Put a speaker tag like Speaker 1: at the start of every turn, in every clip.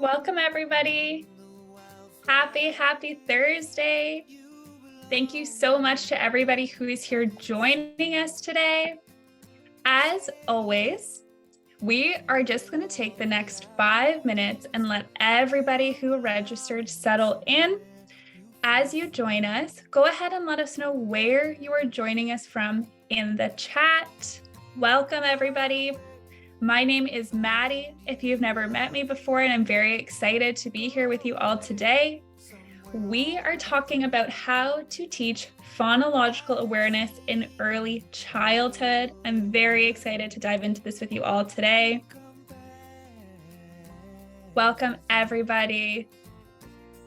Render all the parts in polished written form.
Speaker 1: Welcome, everybody. Happy Thursday. Thank you so much to everybody who is here joining us today. As always, we are just going to take the next 5 minutes and let everybody who registered settle in. As you join us, go ahead and let us know where you are joining us from in the chat. Welcome, everybody. My name is Maddie, if you've never met me before, and I'm very excited to be here with you all today. We are talking about how to teach phonological awareness in early childhood. I'm very excited to dive into this with you all today. Welcome, everybody.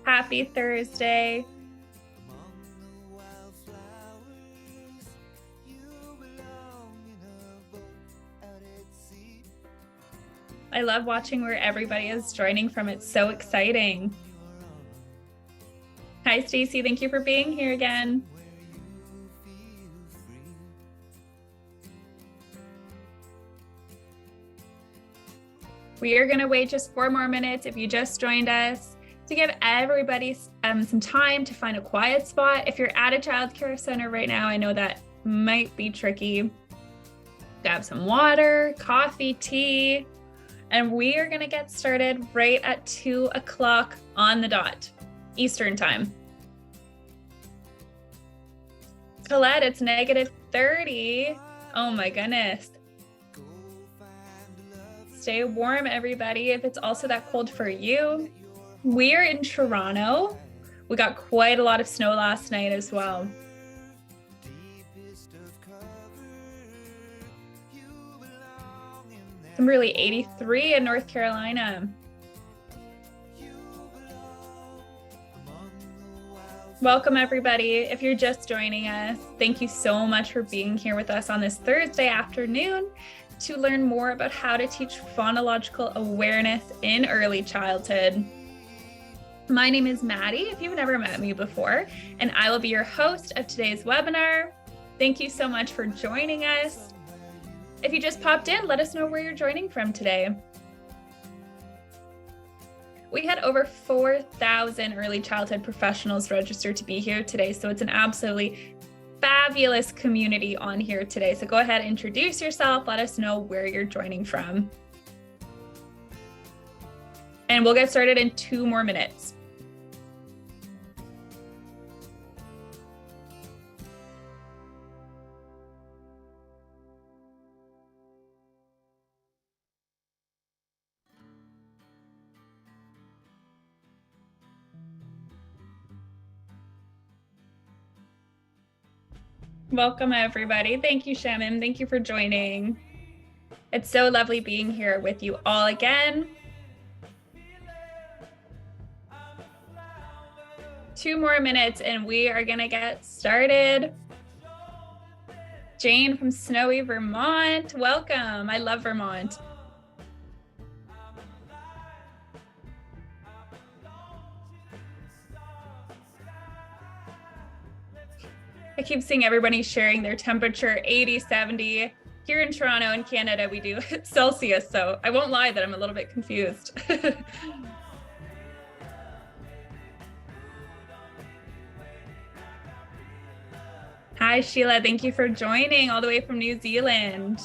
Speaker 1: Happy Thursday. I love watching where everybody is joining from. It's so exciting. Hi, Stacy. Thank you for being here again. We are going to wait just 4 more minutes if you just joined us to give everybody some time to find a quiet spot. If you're at a childcare center right now, I know that might be tricky. Grab some water, coffee, tea. And we are going to get started right at 2 o'clock on the dot, Eastern time. Colette, it's -30. Oh my goodness. Stay warm, everybody, if it's also that cold for you. We're in Toronto. We got quite a lot of snow last night as well. Kimberly, 83 in North Carolina. Welcome, everybody. If you're just joining us, thank you so much for being here with us on this Thursday afternoon to learn more about how to teach phonological awareness in early childhood. My name is Maddie, if you've never met me before, and I will be your host of today's webinar. Thank you so much for joining us. If you just popped in, let us know where you're joining from today. We had over 4,000 early childhood professionals registered to be here today, so it's an absolutely fabulous community on here today. So go ahead, introduce yourself, let us know where you're joining from. And we'll get started in 2 more minutes. Welcome, everybody. Thank you, Shannon. Thank you for joining. It's so lovely being here with you all again. 2 more minutes and we are going to get started. Jane from snowy Vermont, welcome. I love Vermont. I keep seeing everybody sharing their temperature, 80, 70. Here in Toronto in Canada, we do Celsius, so I won't lie that I'm a little bit confused. Hi, Sheila. Thank you for joining all the way from New Zealand.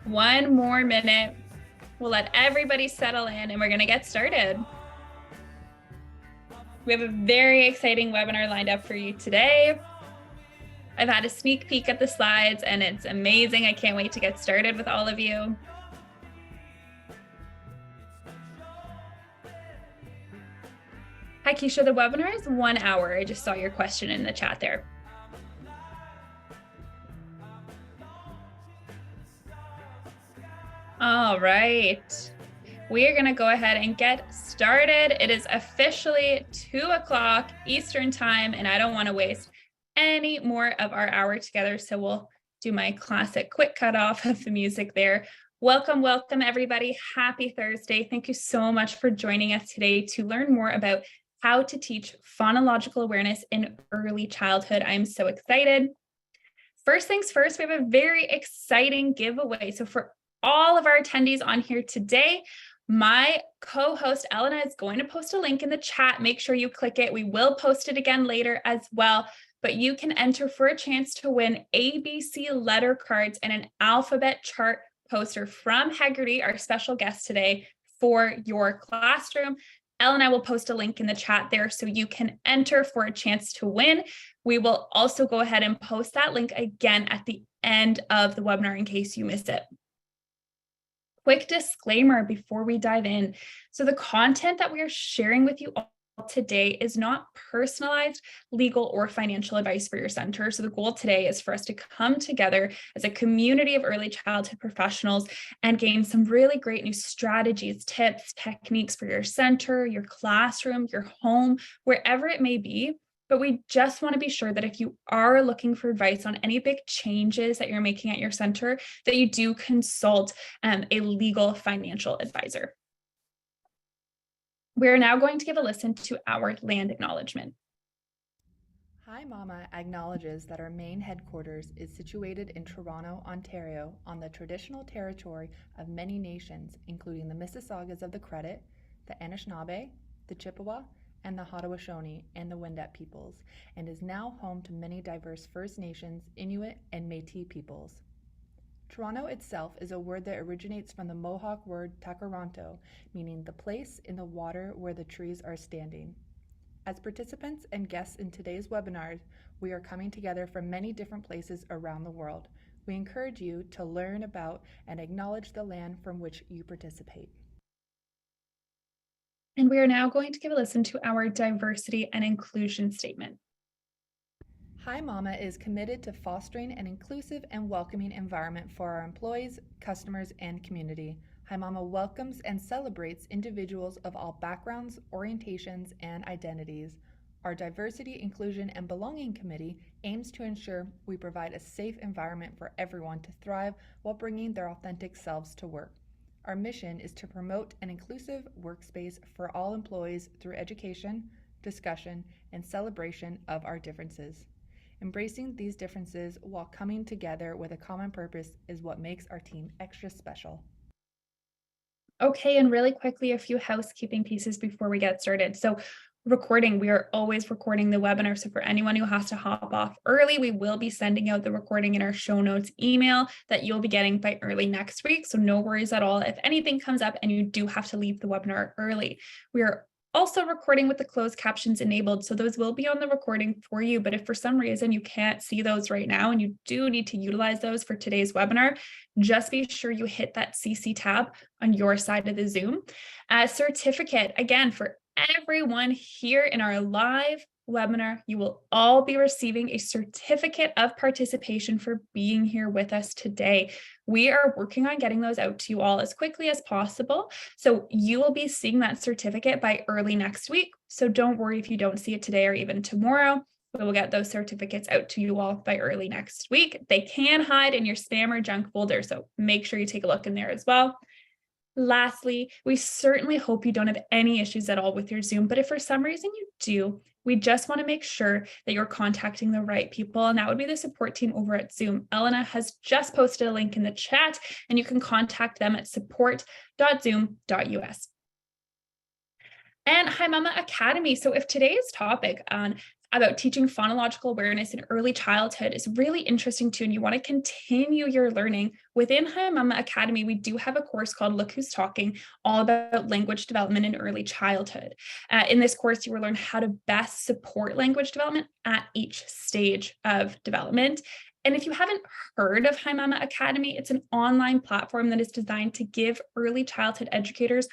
Speaker 1: One more minute. We'll let everybody settle in and we're going to get started. We have a very exciting webinar lined up for you today. I've had a sneak peek at the slides and it's amazing. I can't wait to get started with all of you. Hi, Keisha. The webinar is 1 hour. I just saw your question in the chat there. All right. We are going to go ahead and get started. It is officially 2 o'clock Eastern time, and I don't want to waste any more of our hour together. So we'll do my classic quick cutoff of the music there. Welcome, welcome, everybody. Happy Thursday. Thank you so much for joining us today to learn more about how to teach phonological awareness in early childhood. I'm so excited. First things first, we have a very exciting giveaway. So for all of our attendees on here today. My co-host Elena is going to post a link in the chat. Make sure you click it. We will post it again later as well, but you can enter for a chance to win ABC letter cards and an alphabet chart poster from Heggerty, our special guest today, for your classroom. Elena will post a link in the chat there so you can enter for a chance to win. We will also go ahead and post that link again at the end of the webinar in case you missed it. Quick disclaimer before we dive in. So the content that we are sharing with you all today is not personalized legal or financial advice for your center. So the goal today is for us to come together as a community of early childhood professionals and gain some really great new strategies, tips, techniques for your center, your classroom, your home, wherever it may be. But we just want to be sure that if you are looking for advice on any big changes that you're making at your center, that you do consult a legal financial advisor. We're now going to give a listen to our land acknowledgement.
Speaker 2: Hi Mama acknowledges that our main headquarters is situated in Toronto, Ontario, on the traditional territory of many nations, including the Mississaugas of the Credit, the Anishinaabe, the Chippewa, and the Haudenosaunee and the Wendat peoples, and is now home to many diverse First Nations, Inuit, and Métis peoples. Toronto itself is a word that originates from the Mohawk word takaranto, meaning the place in the water where the trees are standing. As participants and guests in today's webinar, we are coming together from many different places around the world. We encourage you to learn about and acknowledge the land from which you participate.
Speaker 1: And we are now going to give a listen to our diversity and inclusion statement.
Speaker 2: Hi Mama is committed to fostering an inclusive and welcoming environment for our employees, customers, and community. Hi Mama welcomes and celebrates individuals of all backgrounds, orientations, and identities. Our Diversity, Inclusion, and Belonging Committee aims to ensure we provide a safe environment for everyone to thrive while bringing their authentic selves to work. Our mission is to promote an inclusive workspace for all employees through education, discussion, and celebration of our differences. Embracing these differences while coming together with a common purpose is what makes our team extra special.
Speaker 1: Okay, and really quickly, a few housekeeping pieces before we get started. So recording, we are always recording the webinar. So for anyone who has to hop off early, we will be sending out the recording in our show notes email that you'll be getting by early next week. So no worries at all if anything comes up and you do have to leave the webinar early. We are also recording with the closed captions enabled. So those will be on the recording for you. But if for some reason you can't see those right now and you do need to utilize those for today's webinar, just be sure you hit that CC tab on your side of the Zoom. Certificate, again, for everyone here in our live webinar, you will all be receiving a certificate of participation for being here with us today. We are working on getting those out to you all as quickly as possible. So you will be seeing that certificate by early next week. So don't worry if you don't see it today or even tomorrow. We will get those certificates out to you all by early next week. They can hide in your spam or junk folder, so make sure you take a look in there as well. Lastly, we certainly hope you don't have any issues at all with your Zoom, but if for some reason you do, we just want to make sure that you're contacting the right people, and that would be the support team over at Zoom. Elena has just posted a link in the chat, and you can contact them at support.zoom.us. And Hi Mama Academy. So if today's topic about teaching phonological awareness in early childhood is really interesting to you and you want to continue your learning, within Hi Mama Academy, we do have a course called Look Who's Talking, all about language development in early childhood. In this course, you will learn how to best support language development at each stage of development. And if you haven't heard of Hi Mama Academy, it's an online platform that is designed to give early childhood educators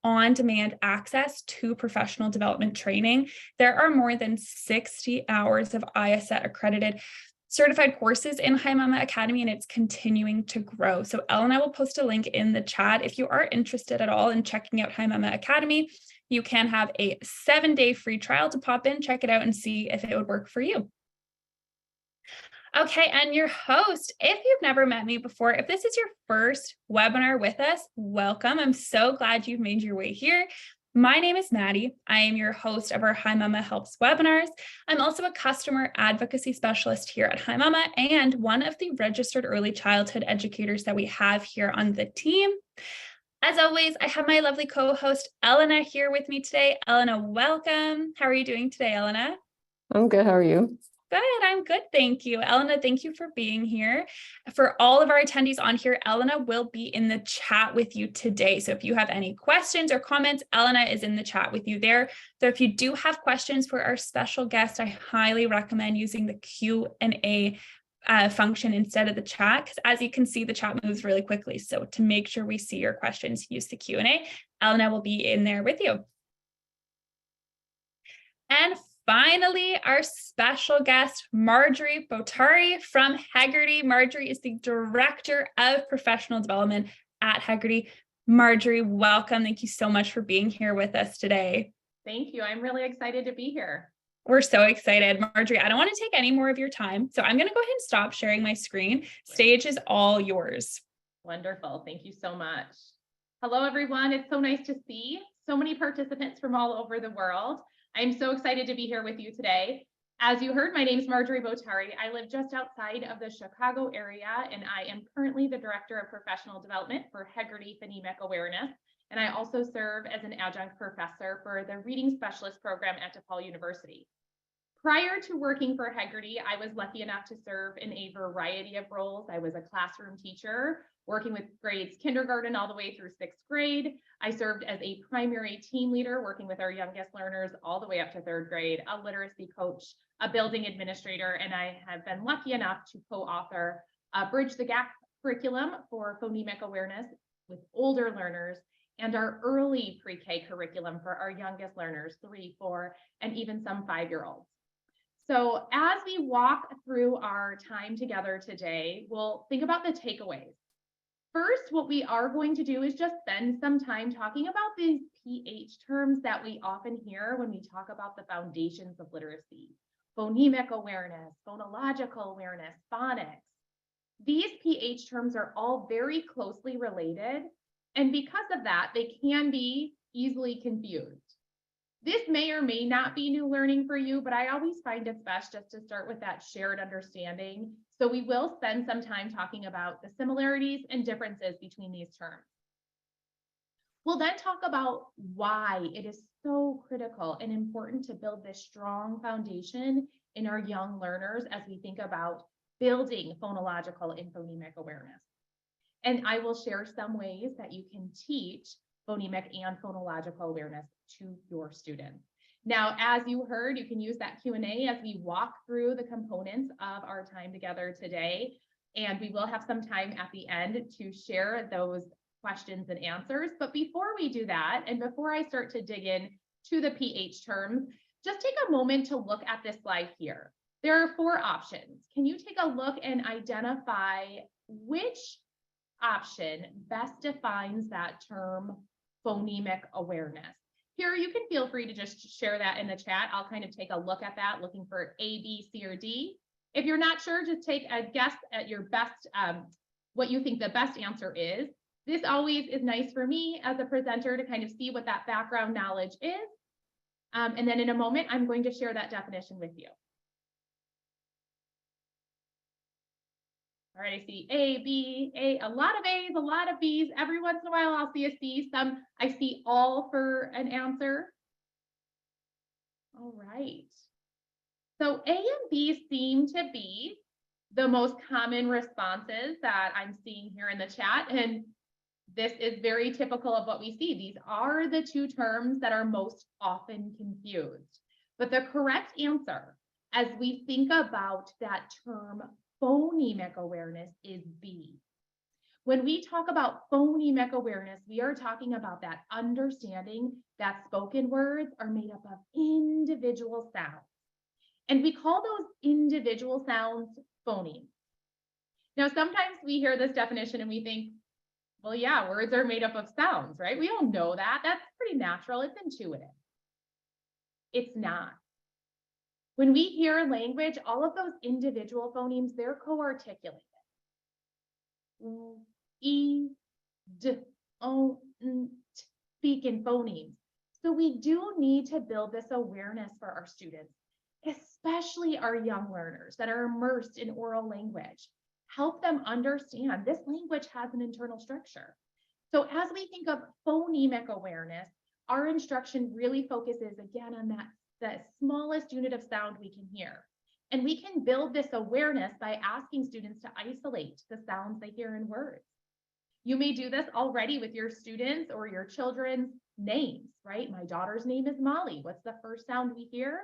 Speaker 1: on-demand access to professional development training. There are more than 60 hours of ISET accredited certified courses in Hi Mama Academy, and it's continuing to grow. So Elena will post a link in the chat. If you are interested at all in checking out Hi Mama Academy, you can have a 7-day free trial to pop in, check it out, and see if it would work for you. Okay, and your host, if you've never met me before, if this is your first webinar with us, welcome. I'm so glad you've made your way here. My name is Maddie. I am your host of our Hi Mama Helps webinars. I'm also a customer advocacy specialist here at Hi Mama and one of the registered early childhood educators that we have here on the team. As always, I have my lovely co-host Elena here with me today. Elena, welcome. How are you doing today, Elena?
Speaker 3: I'm good. How are you?
Speaker 1: Good. I'm good. Thank you. Elena, thank you for being here. For all of our attendees on here, Elena will be in the chat with you today. So if you have any questions or comments, Elena is in the chat with you there. So if you do have questions for our special guest, I highly recommend using the Q&A function instead of the chat, because as you can see, the chat moves really quickly. So to make sure we see your questions, use the Q&A. Elena will be in there with you. And finally, our special guest, Marjorie Bottari from Heggerty. Marjorie is the Director of Professional Development at Heggerty. Marjorie, welcome. Thank you so much for being here with us today.
Speaker 4: Thank you. I'm really excited to be here.
Speaker 1: We're so excited. Marjorie, I don't want to take any more of your time, so I'm going to go ahead and stop sharing my screen. Stage is all yours.
Speaker 4: Wonderful. Thank you so much. Hello, everyone. It's so nice to see so many participants from all over the world. I'm so excited to be here with you today. As you heard, my name is Marjorie Bottari. I live just outside of the Chicago area, and I am currently the Director of Professional Development for Heggerty Phonemic Awareness. And I also serve as an adjunct professor for the Reading Specialist program at DePaul University. Prior to working for Heggerty, I was lucky enough to serve in a variety of roles. I was a classroom teacher, working with grades kindergarten all the way through 6th grade. I served as a primary team leader, working with our youngest learners all the way up to 3rd grade, a literacy coach, a building administrator, and I have been lucky enough to co-author Bridge the Gap curriculum for phonemic awareness with older learners and our early pre-K curriculum for our youngest learners, 3, 4, and even some 5-year-olds. So as we walk through our time together today, we'll think about the takeaways. First, what we are going to do is just spend some time talking about these PH terms that we often hear when we talk about the foundations of literacy: phonemic awareness, phonological awareness, phonics. These PH terms are all very closely related, and because of that, they can be easily confused. This may or may not be new learning for you, but I always find it's best just to start with that shared understanding. So we will spend some time talking about the similarities and differences between these terms. We'll then talk about why it is so critical and important to build this strong foundation in our young learners as we think about building phonological and phonemic awareness. And I will share some ways that you can teach phonemic and phonological awareness to your students. Now, as you heard, you can use that Q&A as we walk through the components of our time together today. And we will have some time at the end to share those questions and answers. But before we do that, and before I start to dig in to the PH terms, just take a moment to look at this slide here. There are 4 options. Can you take a look and identify which option best defines that term phonemic awareness? Here, you can feel free to just share that in the chat. I'll kind of take a look at that, looking for A, B, C, or D. If you're not sure, just take a guess at your best, what you think the best answer is. This always is nice for me as a presenter to kind of see what that background knowledge is. And then in a moment, I'm going to share that definition with you. All right, I see A, B, A, a lot of A's, a lot of B's. Every once in a while, I'll see a C. Some I see all for an answer. All right. So A and B seem to be the most common responses that I'm seeing here in the chat. And this is very typical of what we see. These are the 2 terms that are most often confused. But the correct answer, as we think about that term phonemic awareness, is B. When we talk about phonemic awareness, we are talking about that understanding that spoken words are made up of individual sounds. And we call those individual sounds phonemes. Now, sometimes we hear this definition and we think, well, yeah, words are made up of sounds, right? We all know that. That's pretty natural. It's intuitive. It's not. When we hear language, all of those individual phonemes, they're co-articulated. E, D, O, N, T, speak in phonemes. So we do need to build this awareness for our students, especially our young learners that are immersed in oral language. Help them understand this language has an internal structure. So as we think of phonemic awareness, our instruction really focuses again on the smallest unit of sound we can hear. And we can build this awareness by asking students to isolate the sounds they hear in words. You may do this already with your students or your children's names, right? My daughter's name is Molly. What's the first sound we hear?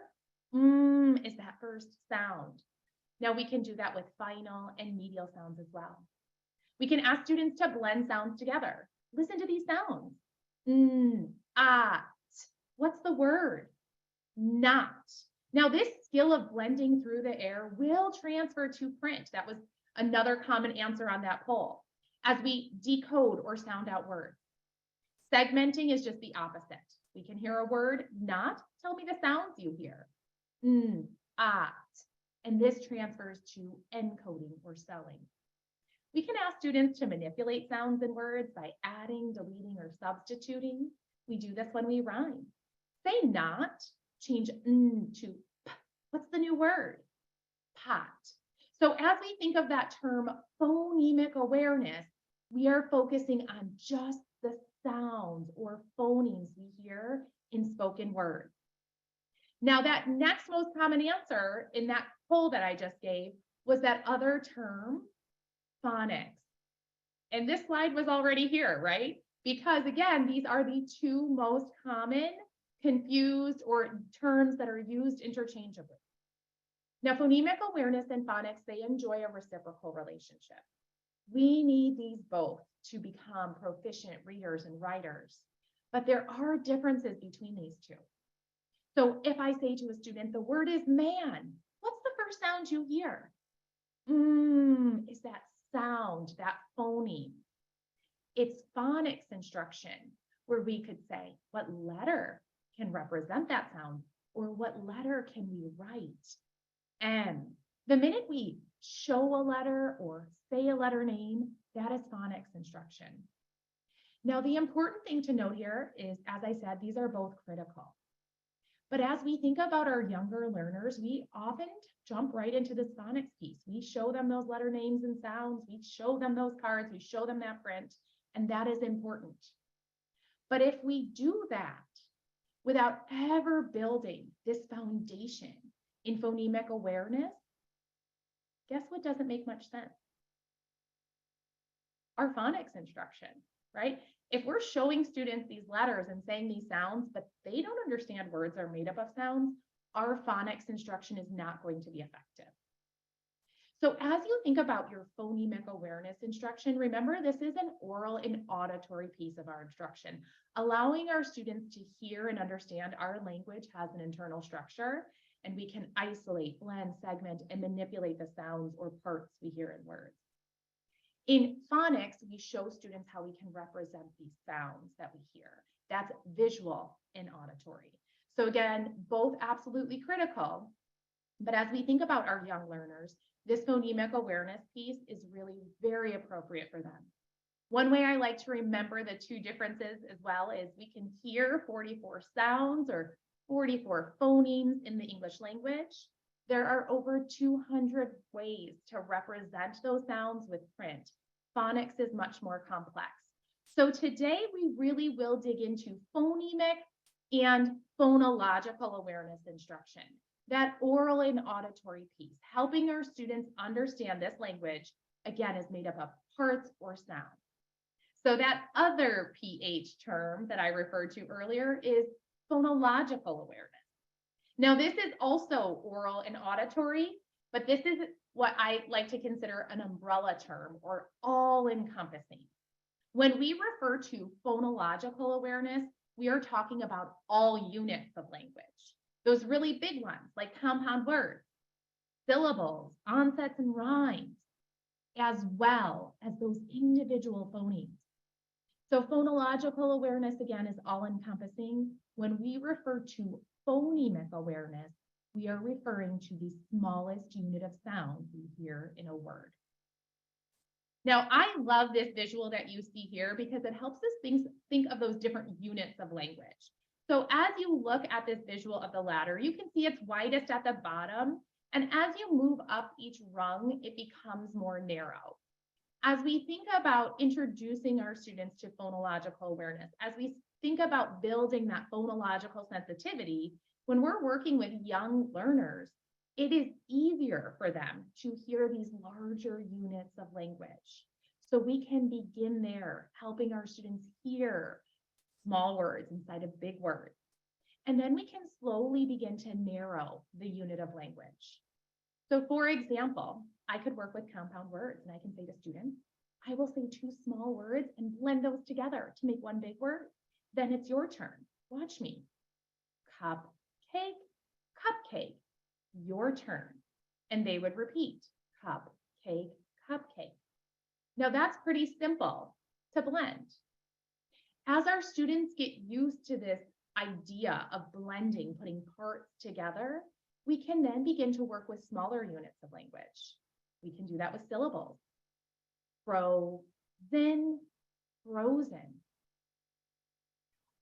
Speaker 4: Is that first sound. Now we can do that with final and medial sounds as well. We can ask students to blend sounds together. Listen to these sounds. Ah. What's the word? Not. Now this skill of blending through the air will transfer to print. That was another common answer on that poll as we decode or sound out words. Segmenting is just the opposite. We can hear a word, not, tell me the sounds you hear. Ah. And this transfers to encoding or spelling. We can ask students to manipulate sounds in words by adding, deleting, or substituting. We do this when we rhyme. Say not, change to p. What's the new word? Pot. So as we think of that term phonemic awareness, we are focusing on just the sounds or phonemes we hear in spoken words. Now that next most common answer in that poll that I just gave was that other term, phonics. And this slide was already here, right? Because again, these are the two most common confused or terms that are used interchangeably. Now, phonemic awareness and phonics, they enjoy a reciprocal relationship. We need these both to become proficient readers and writers, but there are differences between these two. So if I say to a student, the word is man, what's the first sound you hear? Is that sound, that phoneme. It's phonics instruction where we could say, what letter can represent that sound, or what letter can we write? And the minute we show a letter or say a letter name, that is phonics instruction. Now, the important thing to note here is, as I said, these are both critical. But as we think about our younger learners, we often jump right into this phonics piece. We show them those letter names and sounds. We show them those cards. We show them that print, and that is important. But if we do that without ever building this foundation in phonemic awareness, guess what doesn't make much sense? Our phonics instruction, right? If we're showing students these letters and saying these sounds, but they don't understand words are made up of sounds, our phonics instruction is not going to be effective. So as you think about your phonemic awareness instruction, remember this is an oral and auditory piece of our instruction, allowing our students to hear and understand our language has an internal structure, and we can isolate, blend, segment, and manipulate the sounds or parts we hear in words. In phonics, we show students how we can represent these sounds that we hear. That's visual and auditory. So again, both absolutely critical. But as we think about our young learners, this phonemic awareness piece is really very appropriate for them. One way I like to remember the two differences as well is we can hear 44 sounds or 44 phonemes in the English language. There are over 200 ways to represent those sounds with print. Phonics is much more complex. So today we really will dig into phonemic and phonological awareness instruction, that oral and auditory piece, helping our students understand this language, again, is made up of parts or sounds. So that other PH term that I referred to earlier is phonological awareness. Now, this is also oral and auditory, but this is what I like to consider an umbrella term or all-encompassing. When we refer to phonological awareness, we are talking about all units of language. Those really big ones like compound words, syllables, onsets, and rhymes, as well as those individual phonemes. So phonological awareness, again, is all-encompassing. When we refer to phonemic awareness, we are referring to the smallest unit of sound we hear in a word. Now, I love this visual that you see here because it helps us think of those different units of language. So as you look at this visual of the ladder, you can see it's widest at the bottom. And as you move up each rung, it becomes more narrow. As we think about introducing our students to phonological awareness, as we think about building that phonological sensitivity, when we're working with young learners, it is easier for them to hear these larger units of language. So we can begin there, helping our students hear small words inside of big words. And then we can slowly begin to narrow the unit of language. So for example, I could work with compound words and I can say to students, I will say two small words and blend those together to make one big word. Then it's your turn. Watch me. Cupcake, cupcake, your turn. And they would repeat, cupcake, cupcake. Now that's pretty simple to blend. As our students get used to this idea of blending, putting parts together, we can then begin to work with smaller units of language. We can do that with syllables. Frozen, frozen.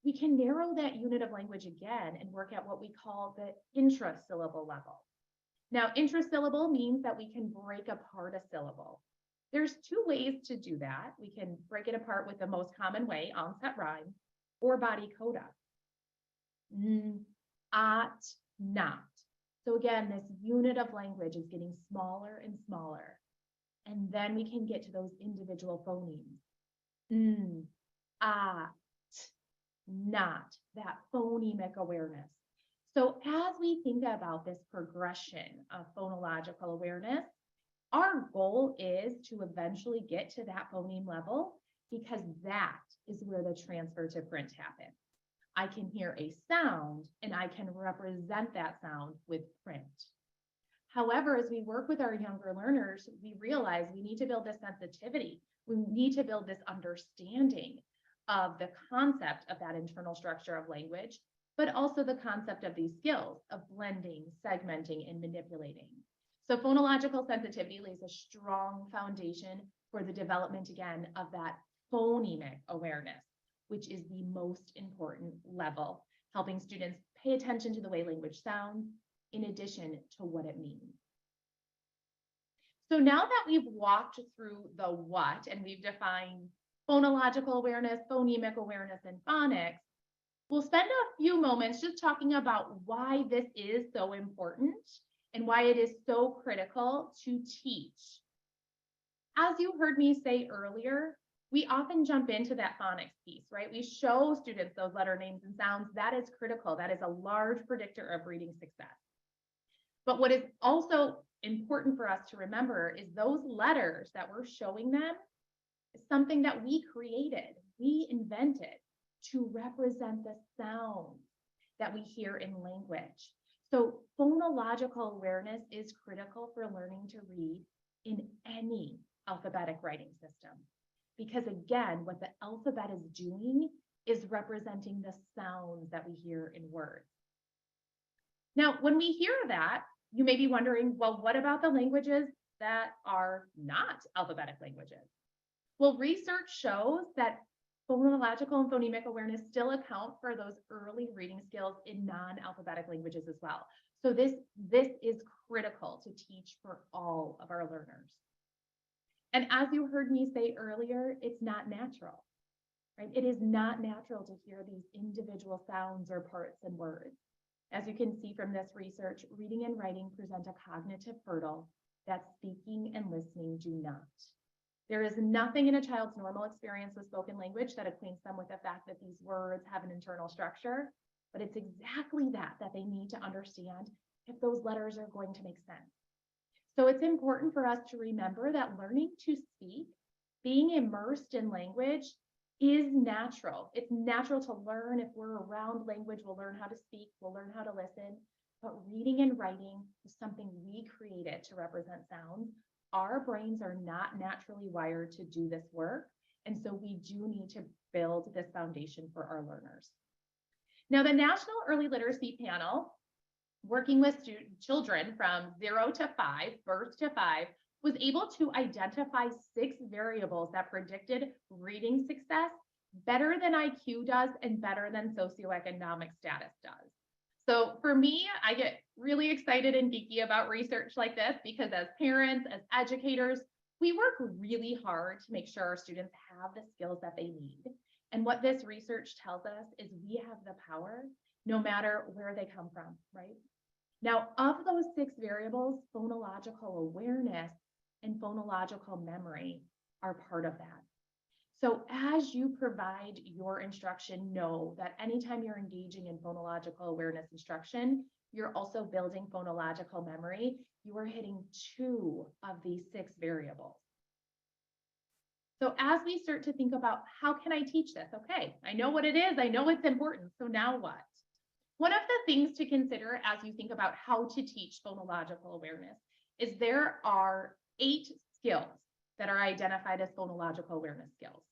Speaker 4: We can narrow that unit of language again and work at what we call the intrasyllable level. Now, intrasyllable means that we can break apart a syllable. There's two ways to do that. We can break it apart with the most common way, onset rhyme, or body coda. At, not. So again, this unit of language is getting smaller and smaller. And then we can get to those individual phonemes. At, not, that phonemic awareness. So as we think about this progression of phonological awareness, our goal is to eventually get to that phoneme level because that is where the transfer to print happens. I can hear a sound and I can represent that sound with print. However, as we work with our younger learners, we realize we need to build this sensitivity. We need to build this understanding of the concept of that internal structure of language, but also the concept of these skills of blending, segmenting, and manipulating. So phonological sensitivity lays a strong foundation for the development, again, of that phonemic awareness, which is the most important level, helping students pay attention to the way language sounds in addition to what it means. So now that we've walked through the what and we've defined phonological awareness, phonemic awareness, and phonics, we'll spend a few moments just talking about why this is so important and why it is so critical to teach. As you heard me say earlier, we often jump into that phonics piece, right? We show students those letter names and sounds. That is critical. That is a large predictor of reading success. But what is also important for us to remember is those letters that we're showing them is something that we created, we invented to represent the sounds that we hear in language. So phonological awareness is critical for learning to read in any alphabetic writing system. Because again, what the alphabet is doing is representing the sounds that we hear in words. Now, when we hear that, you may be wondering, well, what about the languages that are not alphabetic languages? Well, research shows that phonological and phonemic awareness still account for those early reading skills in non-alphabetic languages as well. So this is critical to teach for all of our learners. And as you heard me say earlier, it's not natural, right? It is not natural to hear these individual sounds or parts and words. As you can see from this research, reading and writing present a cognitive hurdle that speaking and listening do not. There is nothing in a child's normal experience with spoken language that acquaints them with the fact that these words have an internal structure, but it's exactly that they need to understand if those letters are going to make sense. So it's important for us to remember that learning to speak, being immersed in language, is natural. It's natural to learn. If we're around language, we'll learn how to speak, we'll learn how to listen. But reading and writing is something we created to represent sounds. Our brains are not naturally wired to do this work. And so we do need to build this foundation for our learners. Now, the National Early Literacy Panel, working with children from 0 to 5, birth to 5, was able to identify 6 variables that predicted reading success better than IQ does and better than socioeconomic status does. So for me, I get really excited and geeky about research like this because as parents, as educators, we work really hard to make sure our students have the skills that they need. And what this research tells us is we have the power no matter where they come from, right? Now, of those 6 variables, phonological awareness and phonological memory are part of that. So as you provide your instruction, know that anytime you're engaging in phonological awareness instruction, you're also building phonological memory. You are hitting 2 of these 6 variables. So as we start to think about how can I teach this? Okay, I know what it is. I know it's important. So now what? One of the things to consider as you think about how to teach phonological awareness is there are 8 skills that are identified as phonological awareness skills.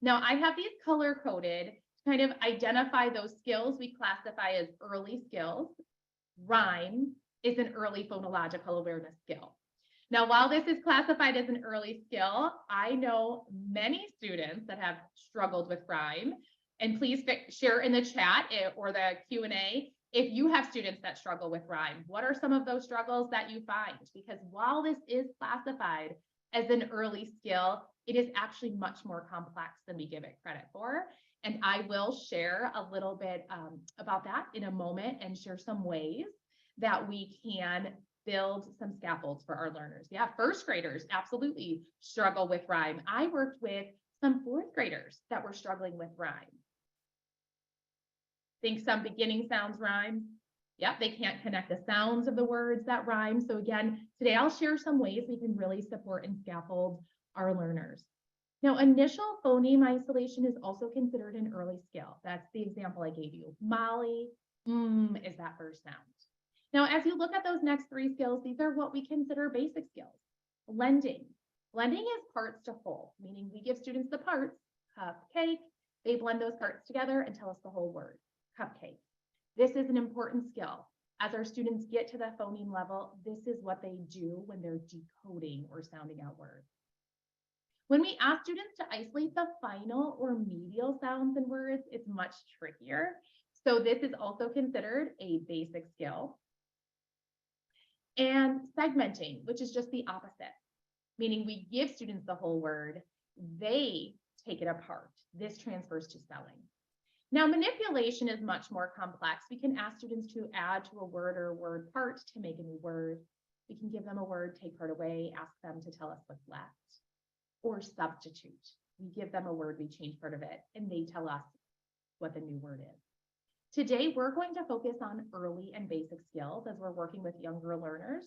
Speaker 4: Now, I have these color coded to kind of identify those skills we classify as early skills. Rhyme is an early phonological awareness skill. Now, while this is classified as an early skill, I know many students that have struggled with rhyme. And please share in the chat or the Q&A if you have students that struggle with rhyme. What are some of those struggles that you find? Because while this is classified as an early skill, it is actually much more complex than we give it credit for. And I will share a little bit about that in a moment and share some ways that we can build some scaffolds for our learners. Yeah, first graders absolutely struggle with rhyme. I worked with some 4th graders that were struggling with rhyme. Think some beginning sounds rhyme. Yep, they can't connect the sounds of the words that rhyme. So again, today I'll share some ways we can really support and scaffold our learners. Now, initial phoneme isolation is also considered an early skill. That's the example I gave you. Molly, is that first sound. Now, as you look at those next 3 skills, these are what we consider basic skills. Blending. Blending is parts to whole, meaning we give students the parts, cupcake, they blend those parts together and tell us the whole word, cupcake. This is an important skill. As our students get to the phoneme level, this is what they do when they're decoding or sounding out words. When we ask students to isolate the final or medial sounds in words, it's much trickier. So this is also considered a basic skill. And segmenting, which is just the opposite, meaning we give students the whole word, they take it apart. This transfers to spelling. Now, manipulation is much more complex. We can ask students to add to a word or word part to make a new word. We can give them a word, take part away, ask them to tell us what's left. Or substitute. We give them a word, we change part of it, and they tell us what the new word is. Today, we're going to focus on early and basic skills as we're working with younger learners,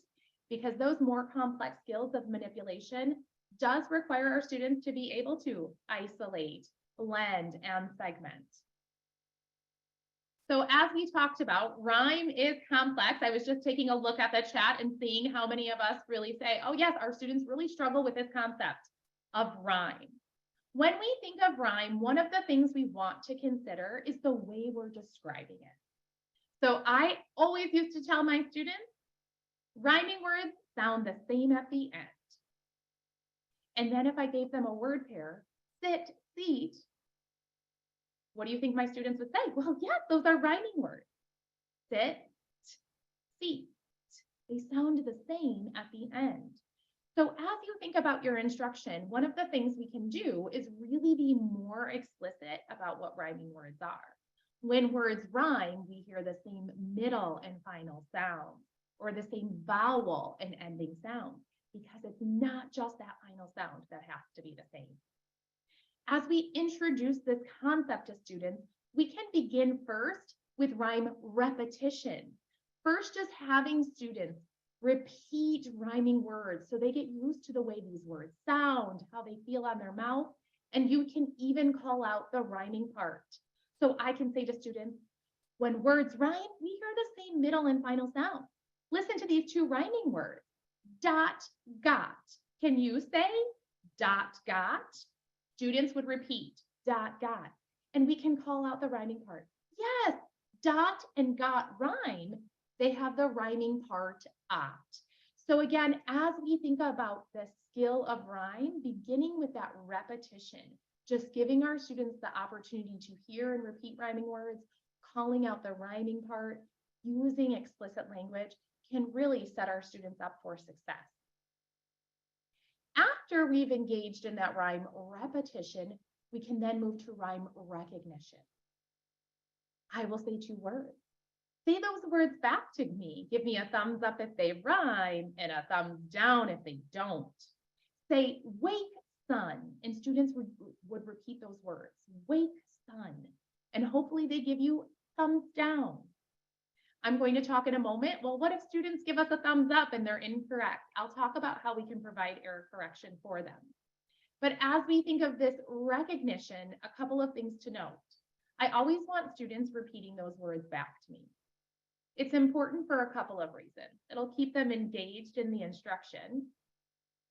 Speaker 4: because those more complex skills of manipulation does require our students to be able to isolate, blend, and segment. So as we talked about, rhyme is complex. I was just taking a look at the chat and seeing how many of us really say, oh yes, our students really struggle with this concept of rhyme. When we think of rhyme, one of the things we want to consider is the way we're describing it. So I always used to tell my students, rhyming words sound the same at the end. And then if I gave them a word pair, sit, seat, what do you think my students would say? Well, yes, those are rhyming words. Sit, seat. They sound the same at the end. So as you think about your instruction, one of the things we can do is really be more explicit about what rhyming words are. When words rhyme, we hear the same middle and final sound, or the same vowel and ending sound, because it's not just that final sound that has to be the same. As we introduce this concept to students, we can begin first with rhyme repetition. First, just having students repeat rhyming words so they get used to the way these words sound, how they feel on their mouth, and you can even call out the rhyming part. So I can say to students, when words rhyme, we hear the same middle and final sound. Listen to these 2 rhyming words, dot, got. Can you say dot, got? Students would repeat dot, got, and we can call out the rhyming part. Yes, dot and got rhyme. They have the rhyming part at. So again, as we think about the skill of rhyme, beginning with that repetition, Just giving our students the opportunity to hear and repeat rhyming words, calling out the rhyming part, using explicit language can really set our students up for success. After we've engaged in that rhyme repetition, we can then move to rhyme recognition. I will say 2 words. Say those words back to me. Give me a thumbs up if they rhyme and a thumbs down if they don't. Say, wake sun, and students would repeat those words. Wake sun, and hopefully they give you thumbs down. I'm going to talk in a moment. Well, what if students give us a thumbs up and they're incorrect? I'll talk about how we can provide error correction for them. But as we think of this recognition, a couple of things to note. I always want students repeating those words back to me. It's important for a couple of reasons. It'll keep them engaged in the instruction,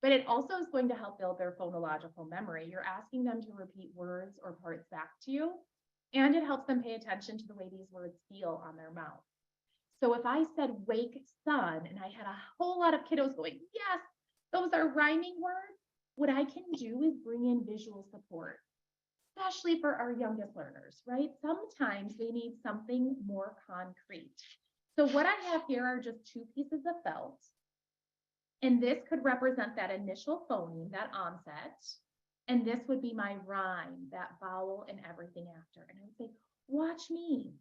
Speaker 4: but it also is going to help build their phonological memory. You're asking them to repeat words or parts back to you, and it helps them pay attention to the way these words feel on their mouth. So if I said wake sun and I had a whole lot of kiddos going, yes, those are rhyming words, what I can do is bring in visual support, especially for our youngest learners, right? Sometimes they need something more concrete. So what I have here are just 2 pieces of felt. And this could represent that initial phoneme, that onset. And this would be my rhyme, that vowel and everything after. And I would say, watch me.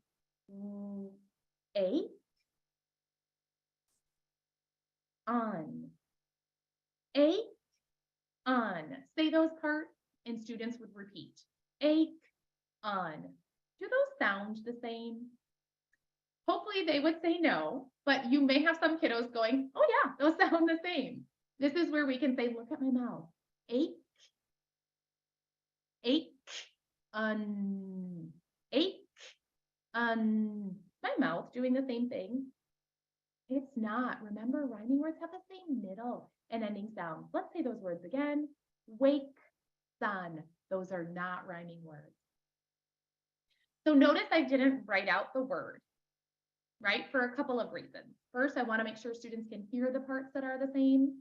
Speaker 4: A, on. A, on. Say those parts and students would repeat. Ache, on. Do those sound the same? Hopefully they would say no, but you may have some kiddos going, oh yeah, those sound the same. This is where we can say, look at my mouth. Ache, ache, ache, my mouth doing the same thing. It's not. Remember, rhyming words have the same middle and ending sounds. Let's say those words again. Wake, sun. Those are not rhyming words. So notice I didn't write out the word, right? For a couple of reasons. First, I want to make sure students can hear the parts that are the same.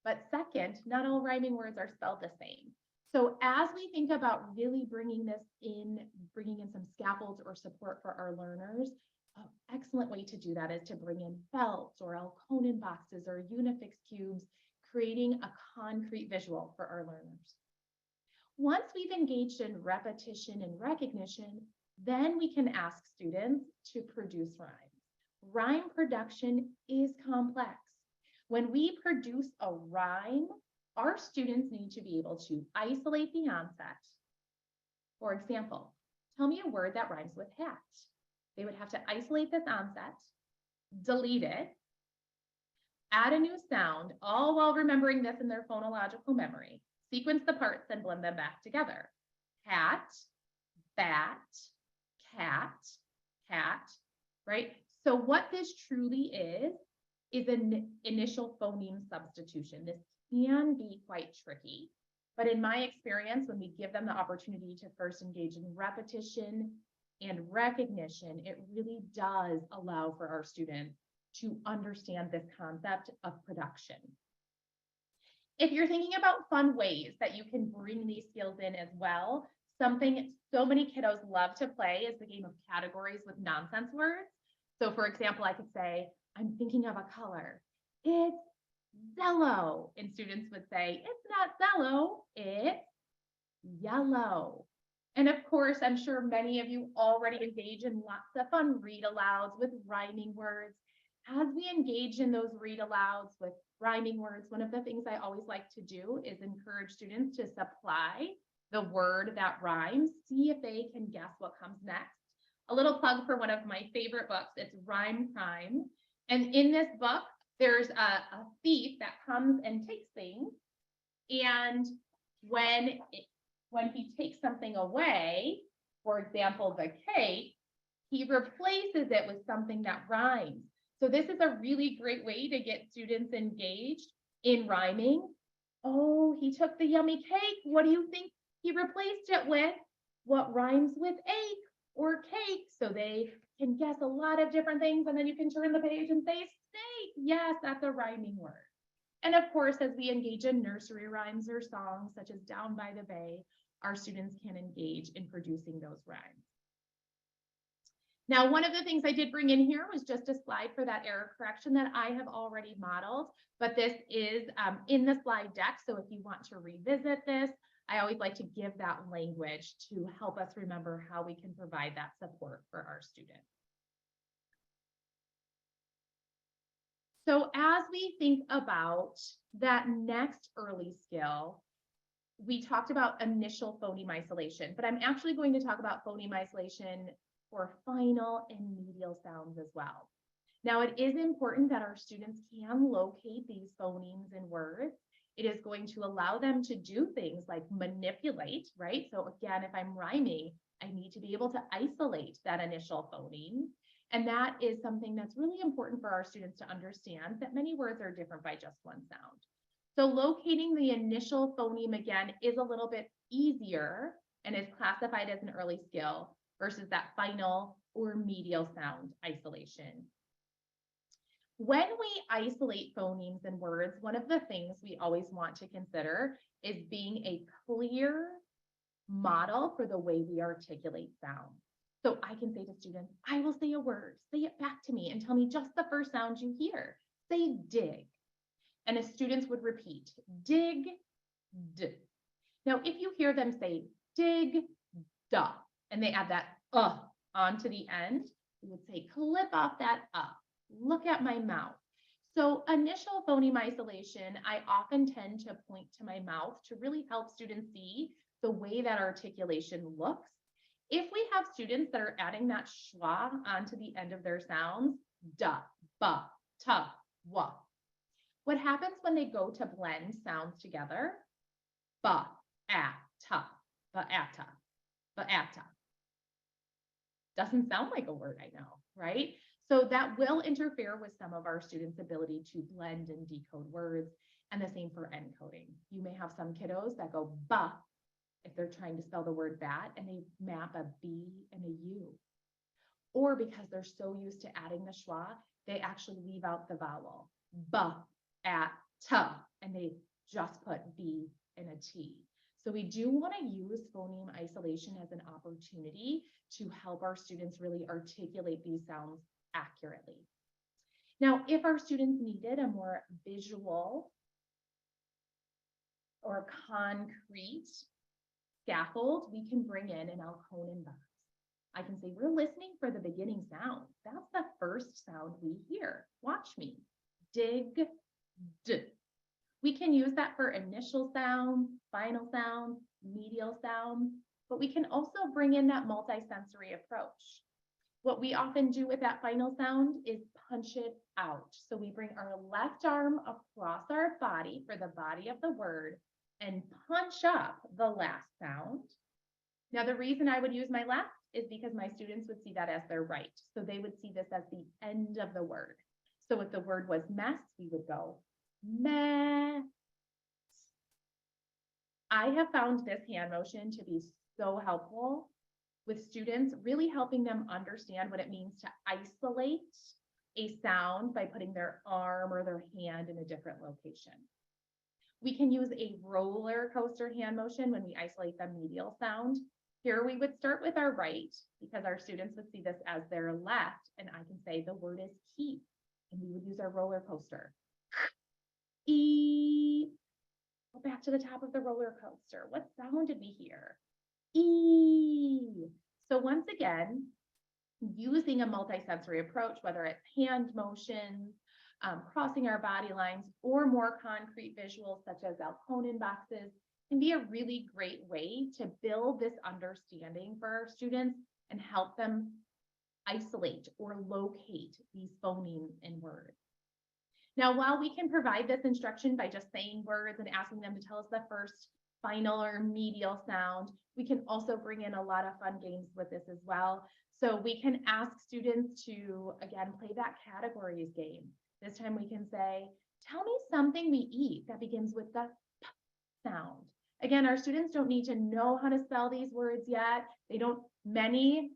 Speaker 4: But second, not all rhyming words are spelled the same. So as we think about really bringing in some scaffolds or support for our learners, an excellent way to do that is to bring in felts or Elkonin boxes or Unifix cubes, creating a concrete visual for our learners. Once we've engaged in repetition and recognition, then we can ask students to produce rhymes. Rhyme production is complex. When we produce a rhyme, our students need to be able to isolate the onset. For example, tell me a word that rhymes with hat. They would have to isolate this onset, delete it, add a new sound, all while remembering this in their phonological memory, sequence the parts and blend them back together. Hat, bat, cat, cat, right? So what this truly is an initial phoneme substitution. This can be quite tricky, but in my experience, when we give them the opportunity to first engage in repetition and recognition, it really does allow for our students to understand this concept of production. If you're thinking about fun ways that you can bring these skills in as well, something so many kiddos love to play is the game of categories with nonsense words. So for example, I could say, I'm thinking of a color. It's Zello. And students would say, it's not Zello, it's yellow. And of course, I'm sure many of you already engage in lots of fun read alouds with rhyming words. As we engage in those read alouds with rhyming words, one of the things I always like to do is encourage students to supply the word that rhymes, see if they can guess what comes next. A little plug for one of my favorite books, it's Rhyme Crime. And in this book, there's a thief that comes and takes things. And when he takes something away, for example, the cake, he replaces it with something that rhymes. So this is a really great way to get students engaged in rhyming. Oh, he took the yummy cake. What do you think he replaced it with? What rhymes with ache or cake? So they can guess a lot of different things, and then you can turn the page and say steak. Yes, that's a rhyming word. And of course, as we engage in nursery rhymes or songs such as Down by the Bay, our students can engage in producing those rhymes. Now, one of the things I did bring in here was just a slide for that error correction that I have already modeled, but this is in the slide deck. So if you want to revisit this, I always like to give that language to help us remember how we can provide that support for our students. So as we think about that next early skill, we talked about initial phoneme isolation, but I'm actually going to talk about phoneme isolation for final and medial sounds as well. Now, it is important that our students can locate these phonemes in words. It is going to allow them to do things like manipulate, right? So again, if I'm rhyming, I need to be able to isolate that initial phoneme. And that is something that's really important for our students to understand, that many words are different by just one sound. So locating the initial phoneme, again, is a little bit easier and is classified as an early skill versus that final or medial sound isolation. When we isolate phonemes in words, one of the things we always want to consider is being a clear model for the way we articulate sound. So I can say to students, I will say a word, say it back to me and tell me just the first sound you hear. Say dig. And as students would repeat, dig, d. Now, if you hear them say dig, duh, and they add that onto the end, we would say clip off that look at my mouth. So initial phoneme isolation, I often tend to point to my mouth to really help students see the way that articulation looks. If we have students that are adding that schwa onto the end of their sounds, da, ba, ta, wa. What happens when they go to blend sounds together? Ba, a, ta, ba, ata, ba, ata. Doesn't sound like a word, I know, right? So that will interfere with some of our students' ability to blend and decode words, and the same for encoding. You may have some kiddos that go ba if they're trying to spell the word bat, and they map a B and a U. Or because they're so used to adding the schwa, they actually leave out the vowel. Ba, at, ta, and they just put B and a T. So we do want to use phoneme isolation as an opportunity to help our students really articulate these sounds accurately. Now, if our students needed a more visual or concrete scaffold, we can bring in an Alconin box. I can say, we're listening for the beginning sound. That's the first sound we hear. Watch me. Dig, d. We can use that for initial sounds, final sounds, medial sounds, but we can also bring in that multisensory approach. What we often do with that final sound is punch it out. So we bring our left arm across our body for the body of the word and punch up the last sound. Now, the reason I would use my left is because my students would see that as their right. So they would see this as the end of the word. So if the word was mess, we would go mess. I have found this hand motion to be so helpful with students, really helping them understand what it means to isolate a sound by putting their arm or their hand in a different location. We can use a roller coaster hand motion when we isolate the medial sound. Here we would start with our right because our students would see this as their left, and I can say the word is keep, and we would use our roller coaster. E. Go back to the top of the roller coaster. What sound did we hear? E. So once again, using a multisensory approach, whether it's hand motions, crossing our body lines, or more concrete visuals such as Alconin boxes, can be a really great way to build this understanding for our students and help them isolate or locate these phonemes in words. Now, while we can provide this instruction by just saying words and asking them to tell us the first, final, or medial sound, we can also bring in a lot of fun games with this as well. So we can ask students to, again, play that categories game. This time we can say, tell me something we eat that begins with the p sound. Again, our students don't need to know how to spell these words yet. They don't, many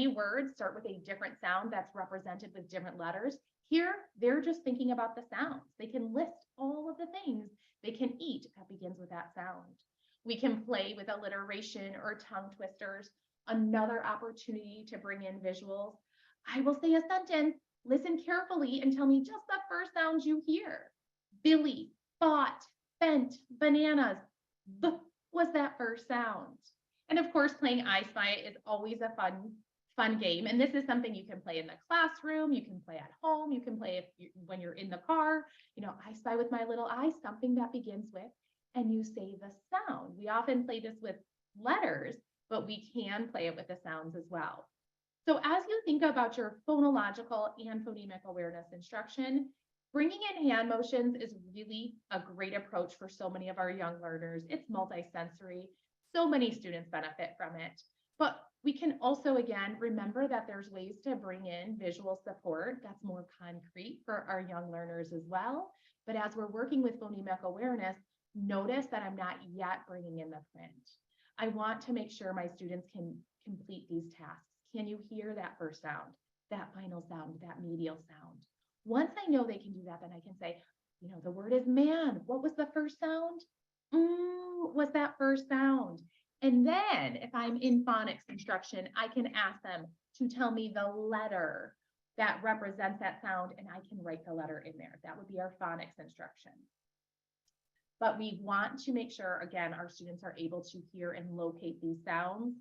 Speaker 4: words start with a different sound that's represented with different letters. Here, they're just thinking about the sounds. They can list all of the things they can eat that begins with that sound. We can play with alliteration or tongue twisters, another opportunity to bring in visuals. I will say a sentence, listen carefully and tell me just the first sound you hear. Billy, bought, bent, bananas. B was that first sound. And of course, playing I Spy is always a fun game. And this is something you can play in the classroom, you can play at home, you can play when you're in the car. I spy with my little eye something that begins with, and you say the sound. We often play this with letters, but we can play it with the sounds as well. So as you think about your phonological and phonemic awareness instruction, bringing in hand motions is really a great approach for so many of our young learners. It's multisensory. So many students benefit from it. But we can also, again, remember that there's ways to bring in visual support that's more concrete for our young learners as well. But as we're working with phonemic awareness, notice that I'm not yet bringing in the print. I want to make sure my students can complete these tasks. Can you hear that first sound, that final sound, that medial sound? Once I know they can do that, then I can say, the word is man. What was the first sound? Was that first sound? And then if I'm in phonics instruction, I can ask them to tell me the letter that represents that sound, and I can write the letter in there. That would be our phonics instruction. But we want to make sure, again, our students are able to hear and locate these sounds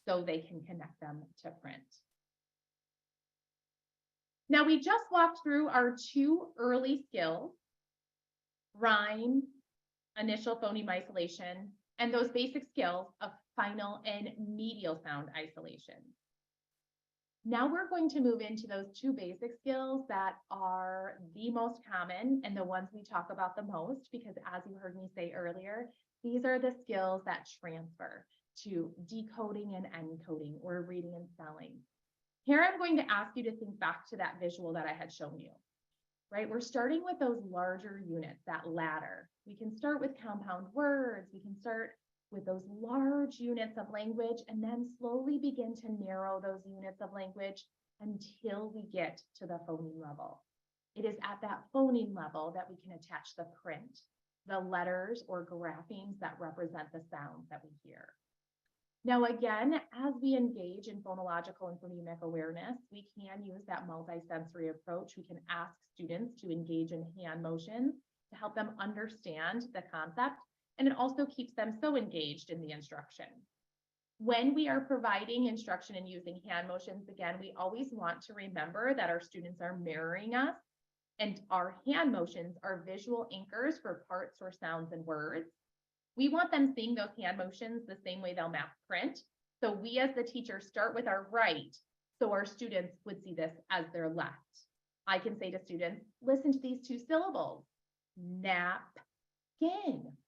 Speaker 4: so they can connect them to print. Now, we just walked through our two early skills, rhyme, initial phoneme isolation, and those basic skills of final and medial sound isolation. Now we're going to move into those two basic skills that are the most common and the ones we talk about the most, because as you heard me say earlier, these are the skills that transfer to decoding and encoding, or reading and spelling. Here I'm going to ask you to think back to that visual that I had shown you, right? We're starting with those larger units, that ladder. We can start with compound words. We can start with those large units of language and then slowly begin to narrow those units of language until we get to the phoneme level. It is at that phoneme level that we can attach the print, the letters or graphemes that represent the sounds that we hear. Now, again, as we engage in phonological and phonemic awareness, we can use that multisensory approach. We can ask students to engage in hand motions to help them understand the concept, and it also keeps them so engaged in the instruction. When we are providing instruction and using hand motions, again, we always want to remember that our students are mirroring us, and our hand motions are visual anchors for parts or sounds and words. We want them seeing those hand motions the same way they'll map print. So we as the teacher start with our right, so our students would see this as their left. I can say to students, listen to these two syllables, napkin.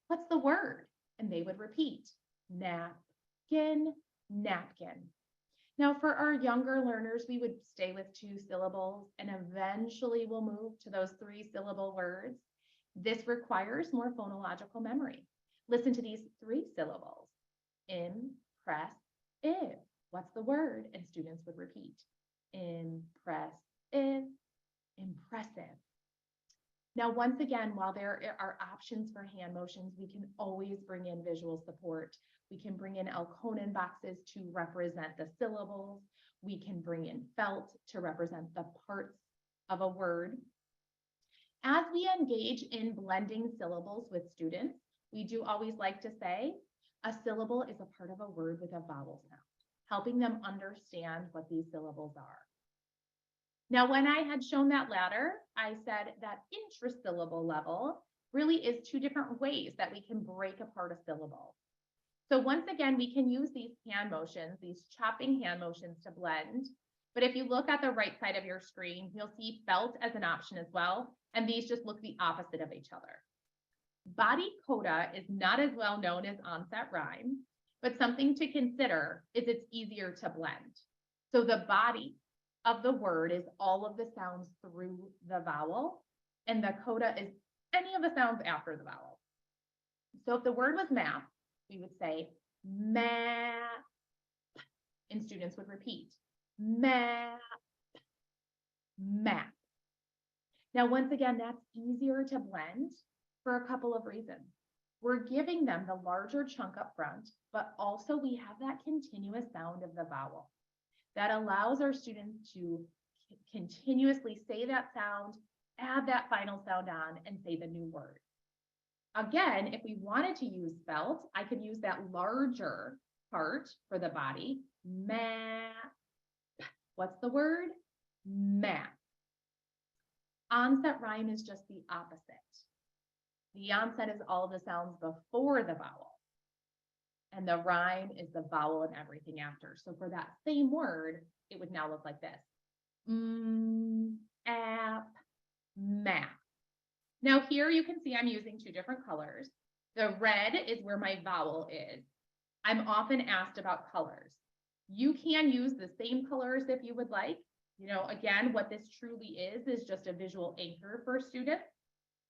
Speaker 4: What's the word? And they would repeat, napkin, napkin. Now for our younger learners, we would stay with two syllables and eventually we'll move to those 3-syllable words. This requires more phonological memory. Listen to these 3 syllables, impressive. What's the word? And students would repeat, impressive, impressive. Now, once again, while there are options for hand motions, we can always bring in visual support. We can bring in Elkonin boxes to represent the syllables. We can bring in felt to represent the parts of a word. As we engage in blending syllables with students, we do always like to say a syllable is a part of a word with a vowel sound, helping them understand what these syllables are. Now, when I had shown that ladder, I said that intrasyllable level really is 2 different ways that we can break apart a syllable. So once again, we can use these hand motions, these chopping hand motions to blend. But if you look at the right side of your screen, you'll see felt as an option as well. And these just look the opposite of each other. Body coda is not as well known as onset rhyme, but something to consider is it's easier to blend. So the body of the word is all of the sounds through the vowel, and the coda is any of the sounds after the vowel. So if the word was map, we would say map, and students would repeat map, map. Now, once again, that's easier to blend for a couple of reasons. We're giving them the larger chunk up front, but also we have that continuous sound of the vowel that allows our students to continuously say that sound, add that final sound on, and say the new word. Again, if we wanted to use spelt, I could use that larger part for the body. Map. What's the word? Map. Onset rhyme is just the opposite. The onset is all the sounds before the vowel. And the rhyme is the vowel and everything after. So for that same word, it would now look like this. App, map. Now here you can see I'm using two different colors. The red is where my vowel is. I'm often asked about colors. You can use the same colors if you would like. You know, again, what this truly is just a visual anchor for students.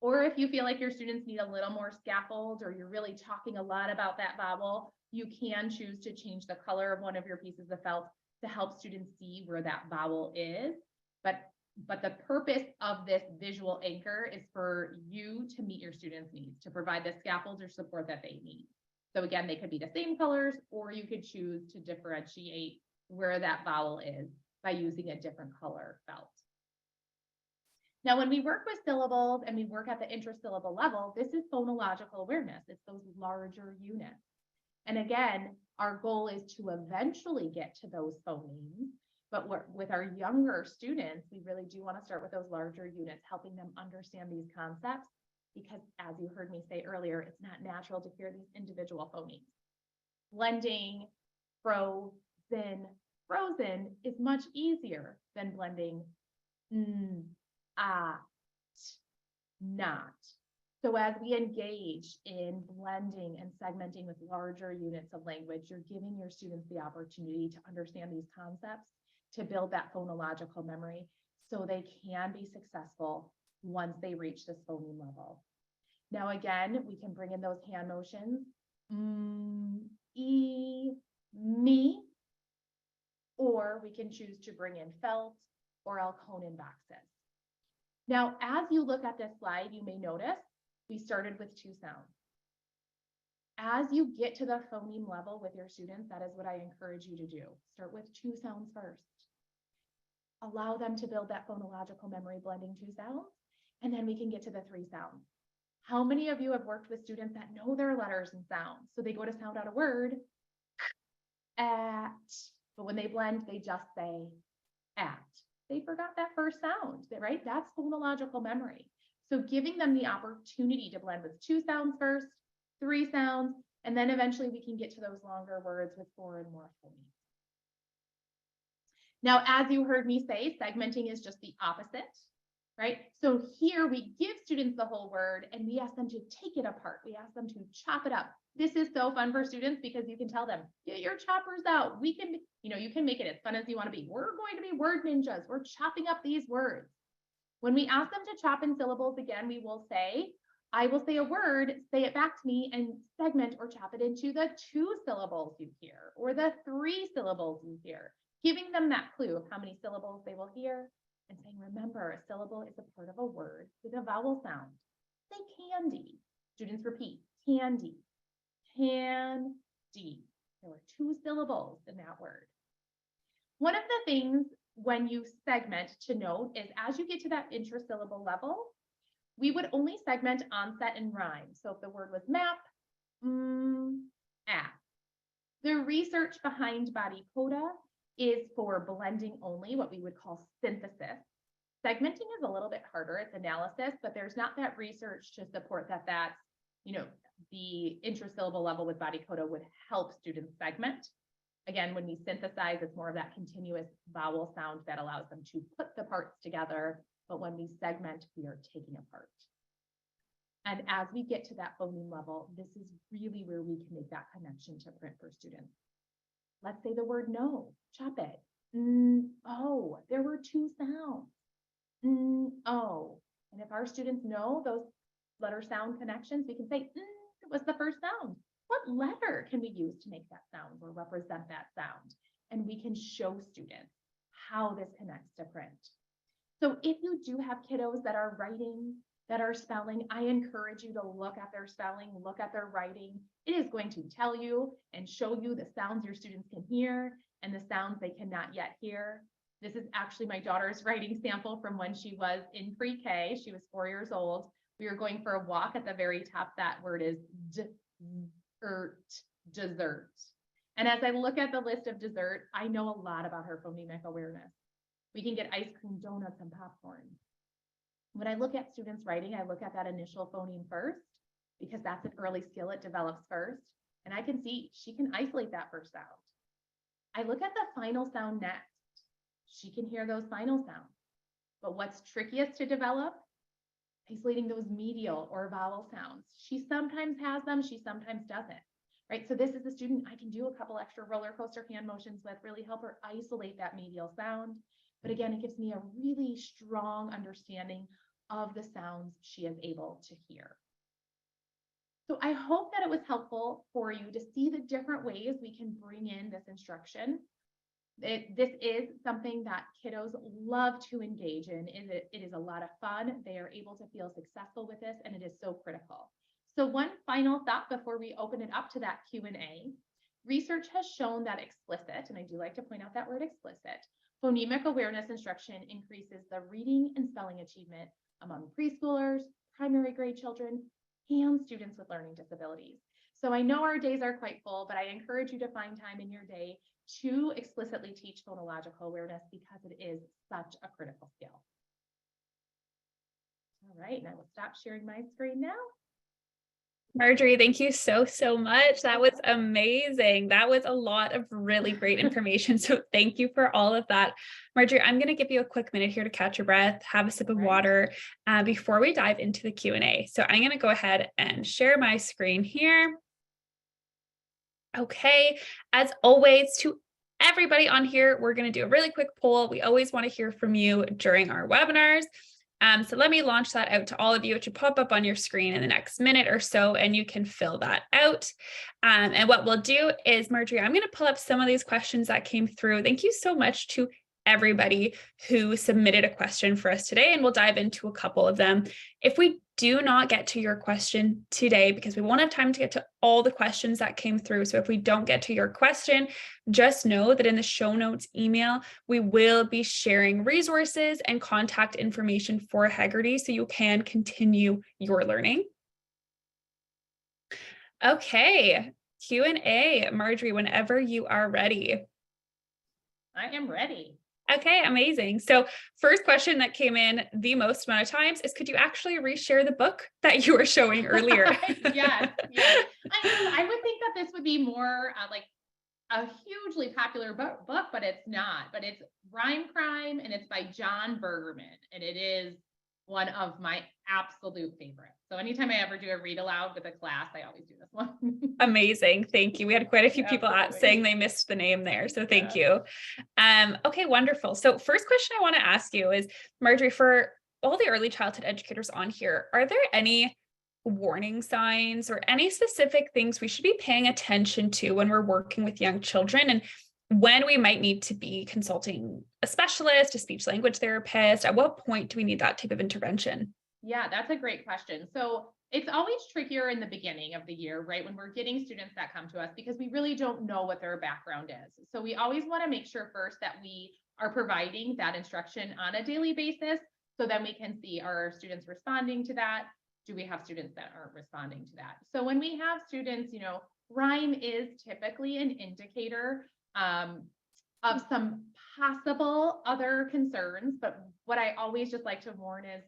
Speaker 4: Or if you feel like your students need a little more scaffold or you're really talking a lot about that vowel, you can choose to change the color of one of your pieces of felt to help students see where that vowel is. But the purpose of this visual anchor is for you to meet your students' needs, to provide the scaffold or support that they need. So again, they could be the same colors, or you could choose to differentiate where that vowel is by using a different color felt. Now, when we work with syllables and we work at the intrasyllable level, this is phonological awareness. It's those larger units. And again, our goal is to eventually get to those phonemes. But with our younger students, we really do want to start with those larger units, helping them understand these concepts, because as you heard me say earlier, it's not natural to hear these individual phonemes. Blending frozen is much easier than blending not. So as we engage in blending and segmenting with larger units of language, you're giving your students the opportunity to understand these concepts, to build that phonological memory so they can be successful once they reach this phoneme level. Now, again, we can bring in those hand motions, e, me, or we can choose to bring in felt or Alconin boxes. Now, as you look at this slide, you may notice we started with two sounds. As you get to the phoneme level with your students, that is what I encourage you to do. Start with two sounds first. Allow them to build that phonological memory blending two sounds, and then we can get to the three sounds. How many of you have worked with students that know their letters and sounds? So they go to sound out a word, at, but when they blend, they just say at. They forgot that first sound, right? That's phonological memory. So giving them the opportunity to blend with two sounds first, three sounds, and then eventually we can get to those longer words with four and more phonemes. Now, as you heard me say, segmenting is just the opposite, right? So here we give students the whole word and we ask them to take it apart. We ask them to chop it up. This is so fun for students because you can tell them, get your choppers out. We can, you can make it as fun as you want to be. We're going to be word ninjas. We're chopping up these words. When we ask them to chop in syllables again, we will say, I will say a word, say it back to me, and segment or chop it into the 2 syllables you hear or the 3 syllables you hear, giving them that clue of how many syllables they will hear and saying, remember, a syllable is a part of a word with a vowel sound. Say candy. Students repeat, candy, candy. There were 2 syllables in that word. One of the things when you segment to note is as you get to that intrasyllable level, we would only segment onset and rhyme. So if the word was map, app. The research behind body coda is for blending only, what we would call synthesis. Segmenting is a little bit harder, it's analysis, but there's not that research to support that that's, the intrasyllable level with body coda would help students segment. Again, when we synthesize, it's more of that continuous vowel sound that allows them to put the parts together. But when we segment, we are taking apart. And as we get to that phoneme level, this is really where we can make that connection to print for students. Let's say the word no, chop it. Oh, there were 2 sounds. Oh, and if our students know those letter sound connections, we can say, it was the first sound. What letter can we use to make that sound or represent that sound? And we can show students how this connects to print. So if you do have kiddos that are writing, that are spelling, I encourage you to look at their spelling, look at their writing. It is going to tell you and show you the sounds your students can hear and the sounds they cannot yet hear. This is actually my daughter's writing sample from when she was in pre-K. She was 4 years old. We were going for a walk. At the very top, that word is dessert. And as I look at the list of dessert, I know a lot about her phonemic awareness. We can get ice cream, donuts, and popcorn. When I look at students writing, I look at that initial phoneme first, because that's an early skill it develops first. And I can see she can isolate that first sound. I look at the final sound next. She can hear those final sounds. But what's trickiest to develop? Isolating those medial or vowel sounds. She sometimes has them, she sometimes doesn't. Right? So this is a student I can do a couple extra roller coaster hand motions with, really help her isolate that medial sound. But again, it gives me a really strong understanding of the sounds she is able to hear. So I hope that it was helpful for you to see the different ways we can bring in this instruction. This is something that kiddos love to engage in. It is a lot of fun. They are able to feel successful with this, and it is so critical. So one final thought before we open it up to that Q&A. Research has shown that explicit, and I do like to point out that word explicit, phonemic awareness instruction increases the reading and spelling achievement among preschoolers, primary grade children, and students with learning disabilities. So I know our days are quite full, but I encourage you to find time in your day to explicitly teach phonological awareness because it is such a critical skill. All right, and I will stop sharing my screen now.
Speaker 1: Marjorie, thank you so much. That was amazing. That was a lot of really great information. So thank you for all of that. Marjorie, I'm going to give you a quick minute here to catch your breath, have a sip of water before we dive into the Q&A. So I'm going to go ahead and share my screen here. Okay, as always, to everybody on here, we're going to do a really quick poll. We always want to hear from you during our webinars. So let me launch that out to all of you. It should pop up on your screen in the next minute or so, and you can fill that out. And what we'll do is, Marjorie, I'm going to pull up some of these questions that came through. Thank you so much to everybody who submitted a question for us today, and we'll dive into a couple of them. If we do not get to your question today, because we won't have time to get to all the questions that came through, so if we don't get to your question, just know that in the show notes email, we will be sharing resources and contact information for Heggerty so you can continue your learning. Okay, Q&A. Marjorie, whenever you are ready.
Speaker 4: I am ready.
Speaker 1: Okay, amazing. So first question that came in the most amount of times is, could you actually reshare the book that you were showing earlier?
Speaker 4: Yes. I would think that this would be more like a hugely popular book, but it's not. But it's Rhyme Crime, and it's by John Bergerman, and it is one of my absolute favorites. So anytime I ever do a read aloud with a class, I always do this one.
Speaker 1: Amazing. Thank you. We had quite a few people saying they missed the name there. So thank you. Okay, wonderful. So first question I want to ask you is, Marjorie, for all the early childhood educators on here, are there any warning signs or any specific things we should be paying attention to when we're working with young children, and when we might need to be consulting a specialist, a speech language therapist? At what point do we need that type of intervention?
Speaker 4: Yeah, that's a great question. So it's always trickier in the beginning of the year, right? When we're getting students that come to us, because we really don't know what their background is. So we always want to make sure first that we are providing that instruction on a daily basis. So then we can see, are our students responding to that? Do we have students that aren't responding to that? So when we have students, rhyme is typically an indicator of some possible other concerns. But what I always just like to warn is,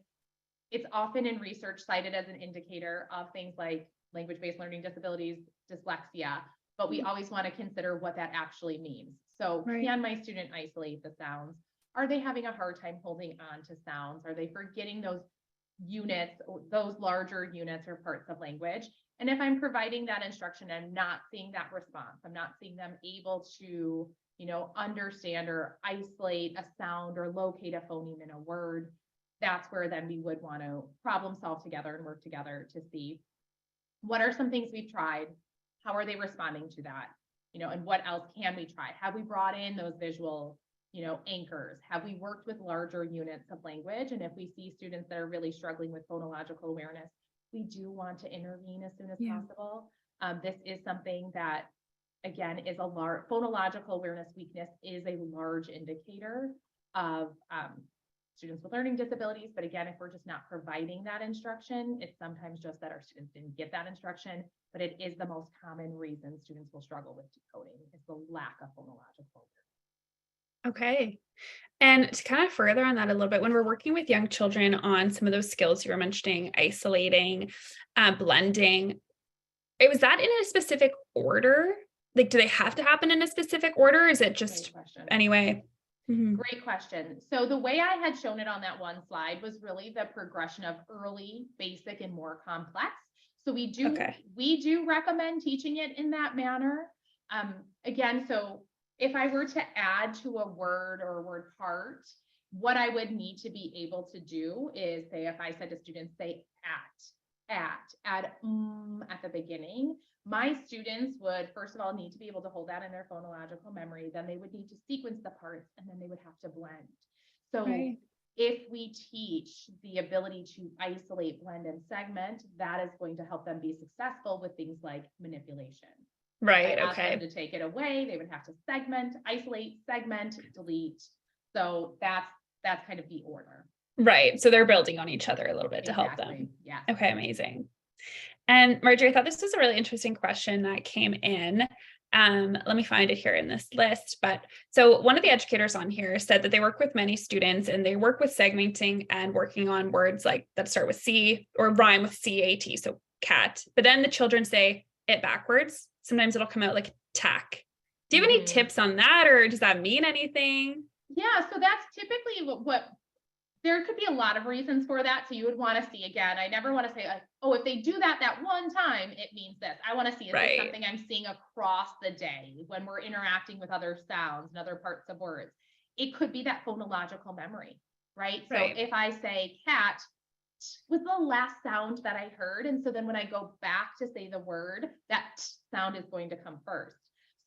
Speaker 4: it's often in research cited as an indicator of things like language-based learning disabilities, dyslexia, but we always want to consider what that actually means. So Can my student isolate the sounds? Are they having a hard time holding on to sounds? Are they forgetting those units, those larger units or parts of language? And if I'm providing that instruction, I'm not seeing that response. I'm not seeing them able to, understand or isolate a sound or locate a phoneme in a word. That's where then we would want to problem solve together and work together to see what are some things we've tried, how are they responding to that, and what else can we try? Have we brought in those visual anchors? Have we worked with larger units of language? And if we see students that are really struggling with phonological awareness, we do want to intervene as soon as possible. This is something that, again, is a large phonological awareness weakness is a large indicator of students with learning disabilities. But again, if we're just not providing that instruction, it's sometimes just that our students didn't get that instruction, but it is the most common reason students will struggle with decoding is the lack of phonological awareness.
Speaker 1: Okay. And to kind of further on that a little bit, when we're working with young children on some of those skills you were mentioning, isolating, blending, was that in a specific order? Like, do they have to happen in a specific order? Or is it just anyway? Mm-hmm.
Speaker 4: Great question. So the way I had shown it on that one slide was really the progression of early, basic, and more complex. So we do recommend teaching it in that manner. Again, so if I were to add to a word or a word part, what I would need to be able to do is say, if I said to students, say add at the beginning, my students would, first of all, need to be able to hold that in their phonological memory. Then they would need to sequence the parts, and then they would have to blend. So if we teach the ability to isolate, blend, and segment, that is going to help them be successful with things like manipulation.
Speaker 1: Right.
Speaker 4: Ask them to take it away, they would have to segment, isolate, segment, delete. So that's kind of the order.
Speaker 1: Right. So they're building on each other a little bit to help them.
Speaker 4: Yeah.
Speaker 1: Okay, amazing. And Marjorie, I thought this was a really interesting question that came in. Let me find it here in this list. But so one of the educators on here said that they work with many students and they work with segmenting and working on words like that start with C or rhyme with CAT, so cat. But then the children say it backwards. Sometimes it'll come out like tack. Do you have any tips on that, or does that mean anything?
Speaker 4: Yeah, so that's typically what there could be a lot of reasons for that. So you would want to see, again, I never want to say like, oh, if they do that one time, it means this. I want to see, is this something I'm seeing across the day when we're interacting with other sounds and other parts of words? It could be that phonological memory, right? So if I say cat was the last sound that I heard. And so then when I go back to say the word, that sound is going to come first.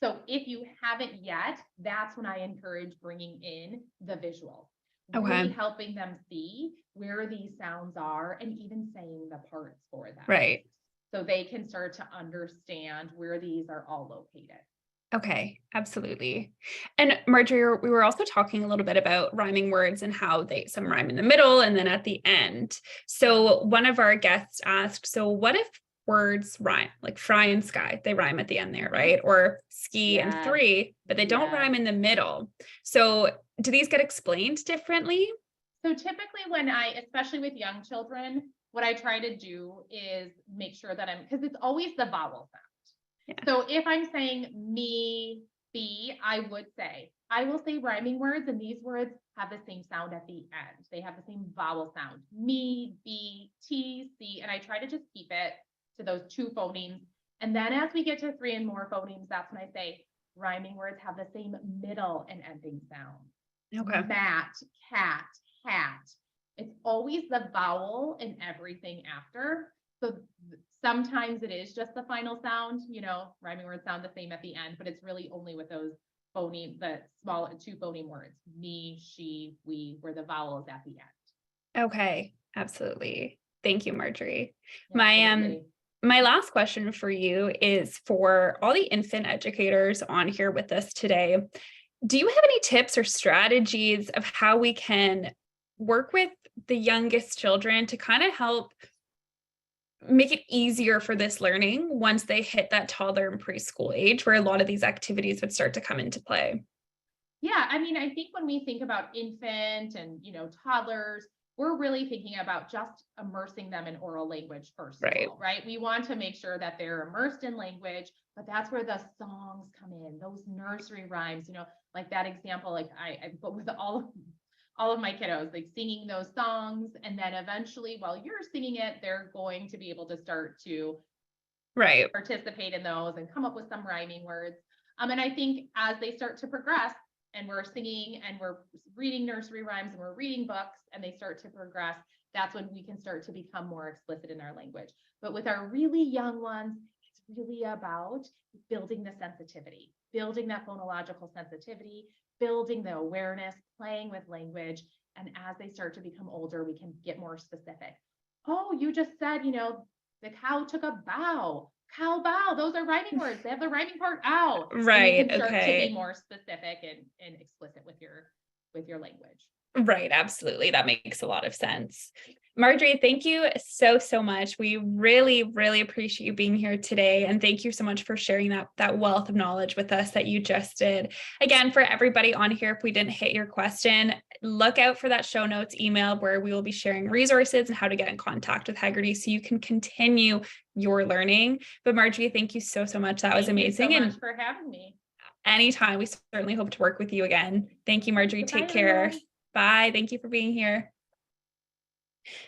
Speaker 4: So if you haven't yet, that's when I encourage bringing in the visual. Really helping them see where these sounds are and even saying the parts for them.
Speaker 1: Right.
Speaker 4: So they can start to understand where these are all located.
Speaker 1: Okay, absolutely. And Marjorie, we were also talking a little bit about rhyming words and how some rhyme in the middle and then at the end. So one of our guests asked, so what if words rhyme, like fry and sky, they rhyme at the end there, right? Or ski and three, but they don't rhyme in the middle. So do these get explained differently?
Speaker 4: So typically especially with young children, what I try to do is make sure that because it's always the vowel sound. Yeah. So if I'm saying me, be, I will say rhyming words, and these words have the same sound at the end. They have the same vowel sound, me, be, T, C, and I try to just keep it to those two phonemes. And then as we get to 3 and more phonemes, that's when I say rhyming words have the same middle and ending sound.
Speaker 1: Okay.
Speaker 4: Mat, cat, hat. It's always the vowel and everything after. So sometimes it is just the final sound, rhyming words sound the same at the end, but it's really only with those the small 2 phoneme words, me, she, we, where the vowel is at the end.
Speaker 1: Okay, absolutely. Thank you, Marjorie. Yeah, my last question for you is for all the infant educators on here with us today. Do you have any tips or strategies of how we can work with the youngest children to kind of help make it easier for this learning once they hit that toddler and preschool age, where a lot of these activities would start to come into play?
Speaker 4: Yeah, I mean, I think when we think about infant and, toddlers, we're really thinking about just immersing them in oral language first of all, right? We want to make sure that they're immersed in language, but that's where the songs come in, those nursery rhymes, like that example, like but with all of my kiddos, like singing those songs. And then eventually while you're singing it, they're going to be able to start to participate in those and come up with some rhyming words. And I think as they start to progress, and we're singing and we're reading nursery rhymes and we're reading books and they start to progress, that's when we can start to become more explicit in our language. But with our really young ones, it's really about building the sensitivity, building that phonological sensitivity, building the awareness, playing with language. And as they start to become older, we can get more specific. Oh, you just said, the cow took a bow. Cow bow. Those are rhyming words. They have the rhyming part ow.
Speaker 1: Right.
Speaker 4: And you can start to
Speaker 1: Okay.
Speaker 4: be more specific and explicit with your language.
Speaker 1: Right, absolutely. That makes a lot of sense. Marjorie, thank you so, so much. We really, really appreciate you being here today. And thank you so much for sharing that wealth of knowledge with us that you just did. Again, for everybody on here, if we didn't hit your question, look out for that show notes email where we will be sharing resources and how to get in contact with Heggerty so you can continue your learning. But Marjorie, thank you so, so much. That was amazing.
Speaker 4: Thank you so much for having me.
Speaker 1: Anytime. We certainly hope to work with you again. Thank you, Marjorie.
Speaker 4: Goodbye,
Speaker 1: Take care.
Speaker 4: everyone.
Speaker 1: Bye. Thank you for being here.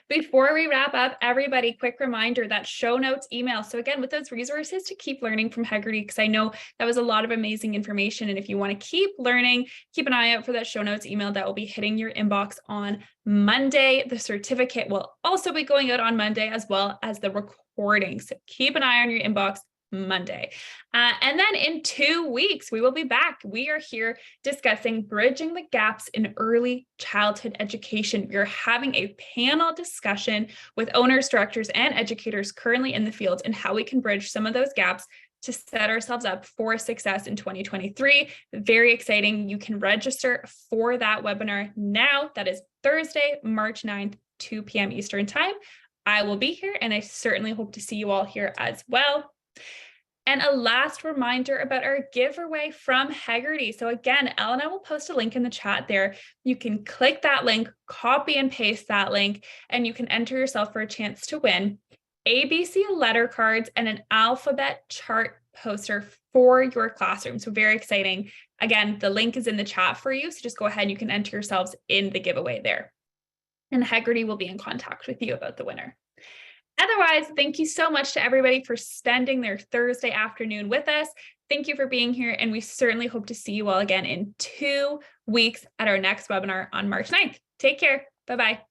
Speaker 1: Before we wrap up, everybody, quick reminder, that show notes email. So again, with those resources to keep learning from Heggerty, because I know that was a lot of amazing information. And if you want to keep learning, keep an eye out for that show notes email that will be hitting your inbox on Monday. The certificate will also be going out on Monday, as well as the recording. So keep an eye on your inbox Monday. And then in 2 weeks, we will be back. We are here discussing bridging the gaps in early childhood education. We're having a panel discussion with owners, directors, and educators currently in the field and how we can bridge some of those gaps to set ourselves up for success in 2023. Very exciting. You can register for that webinar now. That is Thursday, March 9th, 2 p.m. Eastern Time. I will be here, and I certainly hope to see you all here as well. And a last reminder about our giveaway from Heggerty. So again, Ellen and I will post a link in the chat there. You can click that link, copy and paste that link, and you can enter yourself for a chance to win ABC letter cards and an alphabet chart poster for your classroom. So very exciting. Again, the link is in the chat for you. So just go ahead and you can enter yourselves in the giveaway there. And Heggerty will be in contact with you about the winner. Otherwise, thank you so much to everybody for spending their Thursday afternoon with us. Thank you for being here, and we certainly hope to see you all again in 2 weeks at our next webinar on March 9th. Take care. Bye-bye.